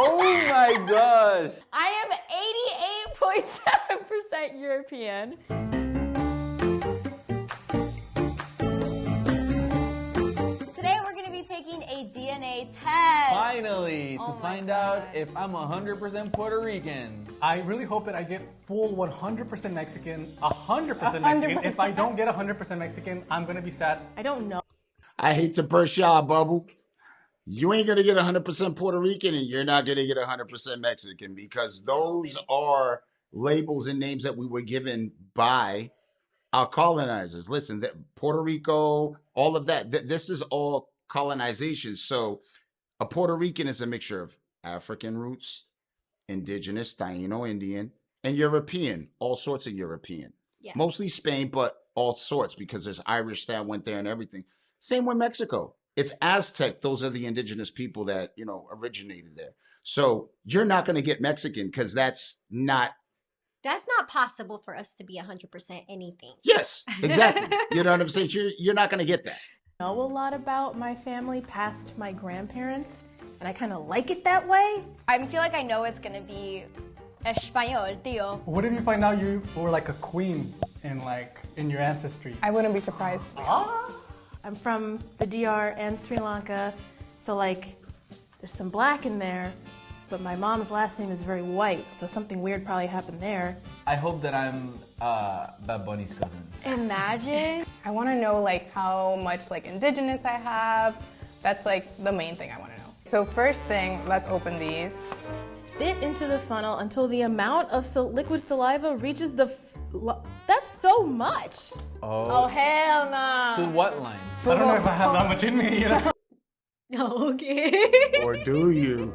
Oh my gosh. I am 88.7% European. Today we're going to be taking a DNA test. Finally, to find out if I'm 100% Puerto Rican. I really hope that I get full 100% Mexican, 100% Mexican. If I don't get 100% Mexican, I'm going to be sad. I don't know. I hate to burst y'all bubble. You ain't going to get 100% Puerto Rican and you're not going to get 100% Mexican because those are labels and names that we were given by our colonizers. Listen, Puerto Rico, all of that, this is all colonization. So a Puerto Rican is a mixture of African roots, indigenous, Taino, Indian, and European, all sorts of European. Yeah. Mostly Spain, but all sorts because there's Irish that went there and everything. Same with Mexico. It's Aztec. Those are the indigenous people that, originated there. So you're not going to get Mexican because that's not possible for us to be 100% anything. Yes, exactly. You know what I'm saying? You're not going to get that. I know a lot about my family past my grandparents, and I kind of like it that way. I feel like I know it's going to be español, tío. What if you find out you were like a queen in your ancestry? I wouldn't be surprised. I'm from the DR and Sri Lanka, so there's some black in there, but my mom's last name is very white, so something weird probably happened there. I hope that I'm Bad Bunny's cousin. Imagine. I want to know how much indigenous I have. That's the main thing I want to know. So first thing, let's open these. Spit into the funnel until the amount of liquid saliva reaches the... That's so much. Oh, hell no. To what line? I don't know if I have that much in me, Okay. Or do you?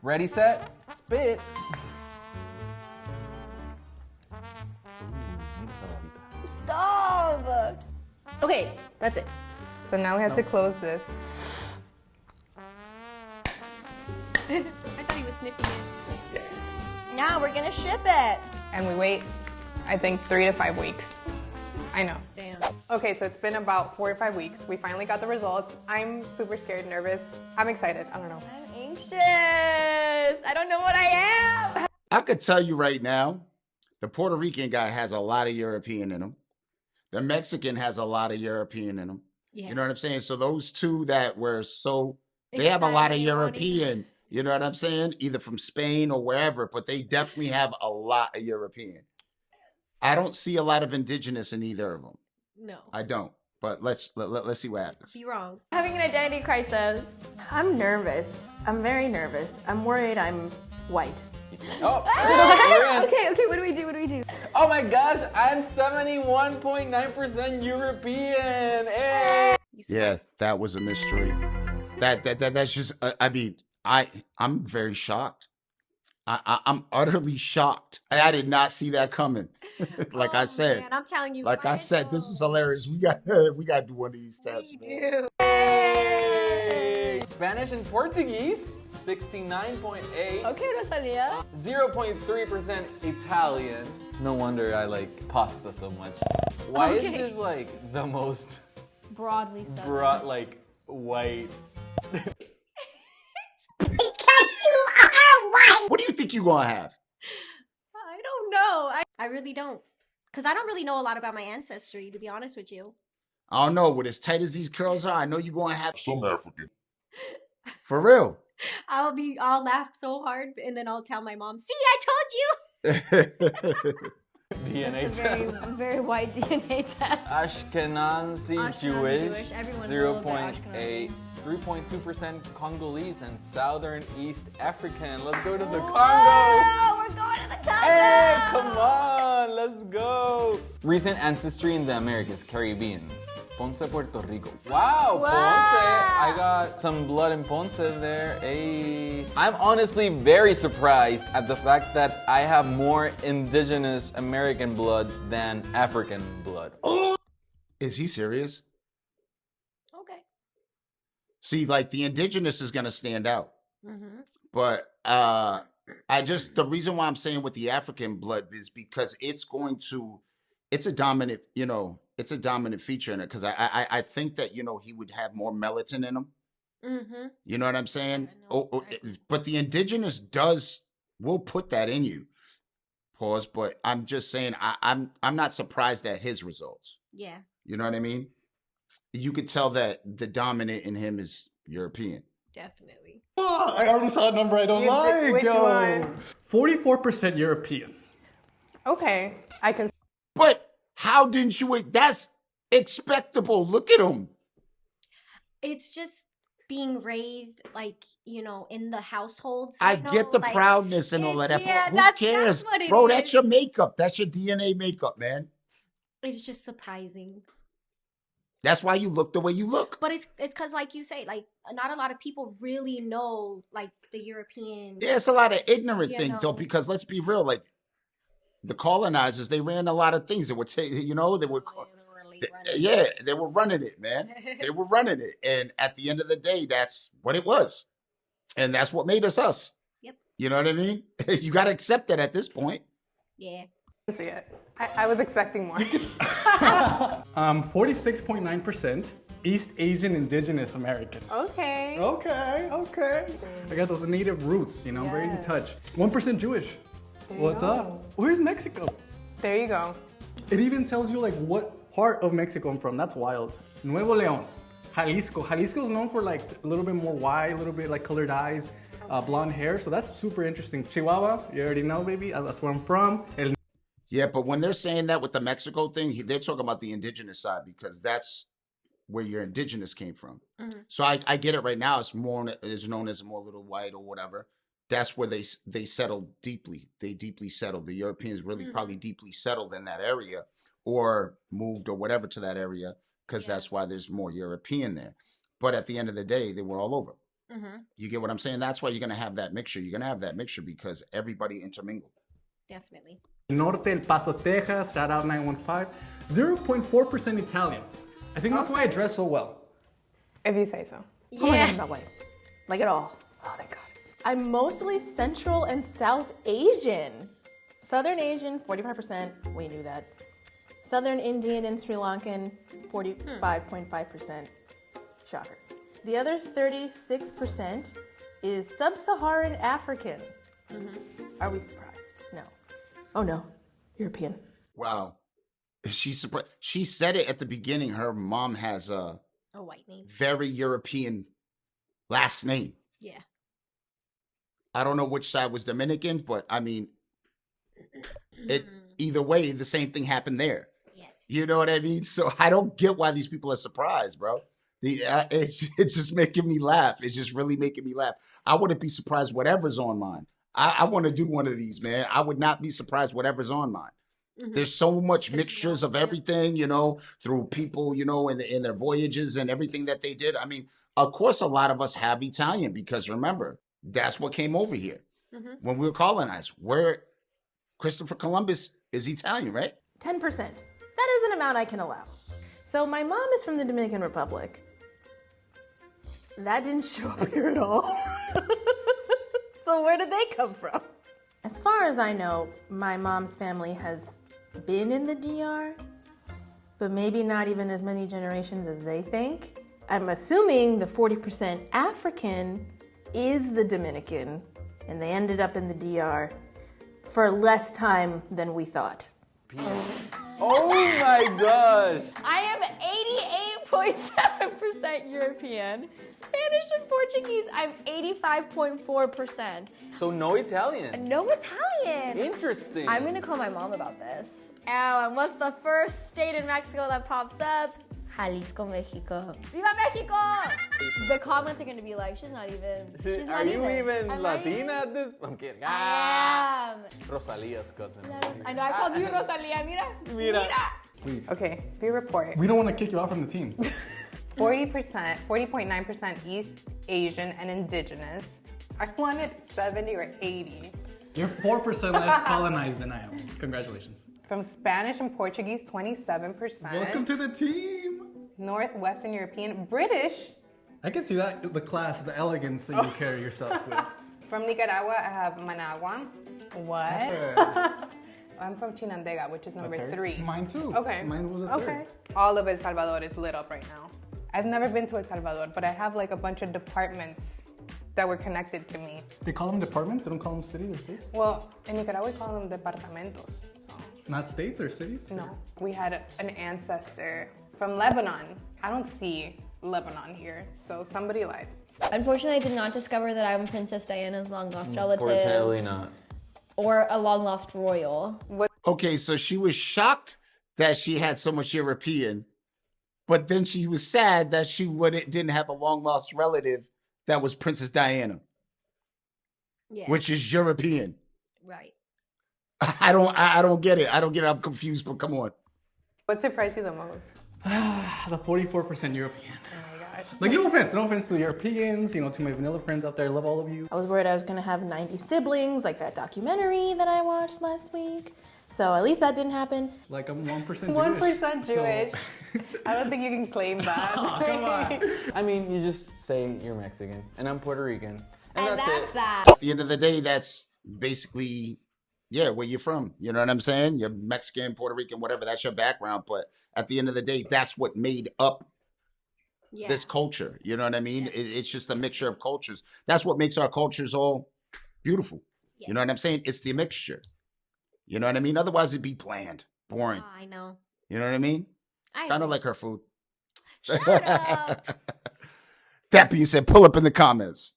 Ready, set, spit. Stop. Okay, that's it. So now we have to close this. I thought he was sniffing it. Now we're going to ship it. And we wait, I think, 3 to 5 weeks. I know. Damn. Okay, so it's been about 4 or 5 weeks. We finally got the results. I'm super scared, nervous. I'm excited. I don't know. I'm anxious. I don't know what I am. I could tell you right now, the Puerto Rican guy has a lot of European in him. The Mexican has a lot of European in him. Yeah. You know what I'm saying? So those two that were they have a lot of European. You know what I'm saying? Either from Spain or wherever, but they definitely have a lot of European. I don't see a lot of indigenous in either of them. No. I don't. But let's see what happens. Be wrong. Having an identity crisis. I'm nervous. I'm very nervous. I'm worried I'm white. Oh, we're in. Okay, what do we do? Oh my gosh, I'm 71.9% European. Hey. Yeah, that was a mystery. That's just. I'm very shocked. I'm utterly shocked. I did not see that coming. I said, man, I'm telling you. I said, this is hilarious. We got to do one of these tests. We do. Hey. Spanish and Portuguese, 69.8. Okay, Rosalia. 0.3% Italian. No wonder I like pasta so much. Why is this the most Broadly so. white? What do you think you're going to have? I don't know. I really don't. Because I don't really know a lot about my ancestry, to be honest with you. I don't know. With as tight as these curls are, I know you're going to have some African. For real. I'll laugh so hard and then I'll tell my mom, see, I told you. DNA test. Very white DNA test. Ashkenazi Jewish, Everyone 0.8. 3.2% Congolese and Southern East African. Let's go to the Congos. Oh, we're going to the Congos. Hey, come on, let's go. Recent ancestry in the Americas, Caribbean. Ponce, Puerto Rico. Wow, Ponce. I got some blood in Ponce there. Hey. I'm honestly very surprised at the fact that I have more indigenous American blood than African blood. Is he serious? Okay. See, the indigenous is going to stand out. Mm-hmm. But the reason why I'm saying with the African blood is because it's a dominant, it's a dominant feature in it. Because I think that, he would have more melatonin in him. Mm-hmm. You know what I'm saying? know. But the indigenous will put that in you. Pause. But I'm just saying, I'm not surprised at his results. Yeah. You know what I mean? You could tell that the dominant in him is European. Definitely. Oh, I already saw a number I don't like. Which one? 44% European. Okay, I can. But how didn't you? That's expectable. Look at him. It's just being raised, like, in the households. I get the proudness and all of that. Yeah, Who that's cares? what it Bro, is. that's your makeup. That's your DNA makeup, man. It's just surprising. That's why you look the way you look. But it's because, like you say, like, not a lot of people really know, like, the European. Yeah, it's a lot of ignorant things, though, know. because let's be real, like, the colonizers, they ran a lot of things that would take, they were, they were running it, man. They were running it. And at the end of the day, that's what it was. And that's what made us us. Yep. You know what I mean? You got to accept that at this point. Yeah. See it. I was expecting more. 46.9% East Asian Indigenous American. Okay. Okay. I got those native roots, very in touch. 1% Jewish. What's up? Where's Mexico? There you go. It even tells you like what part of Mexico I'm from. That's wild. Nuevo León, Jalisco. Jalisco is known for like a little bit more white, a little bit like colored eyes, blonde hair. So that's super interesting. Chihuahua, you already know, baby. That's where I'm from. Yeah, but when they're saying that with the Mexico thing, they're talking about the indigenous side because that's where your indigenous came from. Mm-hmm. So I get it right now. It's known as more little white or whatever. That's where they settled deeply. They deeply settled. The Europeans really probably deeply settled in that area or moved or whatever to that area because that's why there's more European there. But at the end of the day, they were all over. Mm-hmm. You get what I'm saying? That's why you're going to have that mixture. You're going to have that mixture because everybody intermingled. Definitely. Norte, El Paso, Texas, shout out 915. 0.4% Italian. I think that's why I dress so well. If you say so. Yeah. That way. Like it all. Oh, thank God. I'm mostly Central and South Asian. Southern Asian, 45%. We knew that. Southern Indian and Sri Lankan, 45.5%. Shocker. The other 36% is Sub-Saharan African. Are we surprised? No. Oh no, European. Wow. She's surprised. She said it at the beginning. Her mom has a white name. Very European last name. Yeah. I don't know which side was Dominican, but I mean, either way, the same thing happened there. Yes. You know what I mean? So I don't get why these people are surprised, bro. It's just making me laugh. It's just really making me laugh. I wouldn't be surprised whatever's on mine. I want to do one of these, man. I would not be surprised whatever's on mine. Mm-hmm. There's so much mixtures of everything, through people, in their voyages and everything that they did. I mean, of course, a lot of us have Italian because remember, that's what came over here when we were colonized. Christopher Columbus is Italian, right? 10%. That is an amount I can allow. So my mom is from the Dominican Republic. That didn't show up here at all. So where did they come from? As far as I know, my mom's family has been in the DR, but maybe not even as many generations as they think. I'm assuming the 40% African is the Dominican, and they ended up in the DR for less time than we thought. Oh my gosh! I am 88.7% European. Spanish and Portuguese, I'm 85.4%. So no Italian. No Italian. Interesting. I'm gonna call my mom about this. Oh, and what's the first state in Mexico that pops up? Jalisco, Mexico. Viva Mexico! The comments are gonna be like, she's not even. Are you even I'm Latina at this? I'm kidding. I am. Rosalia's cousin. I know, I called you Rosalia. Mira. Please. Okay, your report. We don't want to kick you out from the team. 40%, 40.9% East Asian and Indigenous. I wanted 70 or 80. You're 4% less colonized than I am. Congratulations. From Spanish and Portuguese, 27%. Welcome to the team. Northwestern European, British. I can see that, the class, the elegance that you carry yourself with. From Nicaragua, I have Managua. What? I'm from Chinandega, which is number 3. Mine too. Okay. Mine was a third. Okay. All of El Salvador is lit up right now. I've never been to El Salvador, but I have like a bunch of departments that were connected to me. They call them departments. They don't call them cities or states. Well, in Nicaragua, we call them departamentos. So. Not states or cities. No, we had an ancestor from Lebanon. I don't see Lebanon here, so somebody lied. Unfortunately, I did not discover that I'm Princess Diana's long lost relative. Unfortunately not. Or a long lost royal. Okay, so she was shocked that she had so much European, but then she was sad that she didn't have a long lost relative that was Princess Diana, Yeah. which is European. Right. I don't get it. I don't get it. I'm confused, but come on. What surprised you the most? The 44% European. Oh my gosh. Like, no offense to the Europeans, you know, to my vanilla friends out there, I love all of you. I was worried I was gonna have 90 siblings, like that documentary that I watched last week. So at least that didn't happen. Like, I'm 1% Jewish. 1% Jewish. So- I don't think you can claim that. Oh, come on. I mean, you just say you're Mexican and I'm Puerto Rican. And that's it. that. At the end of the day, that's basically, yeah, where you're from. You know what I'm saying? You're Mexican, Puerto Rican, whatever. That's your background. But at the end of the day, that's what made up Yeah. this culture. You know what I mean? It's just a mixture of cultures. That's what makes our cultures all beautiful. Yeah. You know what I'm saying? It's the mixture. You know what I mean? Otherwise, it'd be bland, boring. Oh, I know. You know what I mean? I Kind of like her food. Shut up. That being said, pull up in the comments.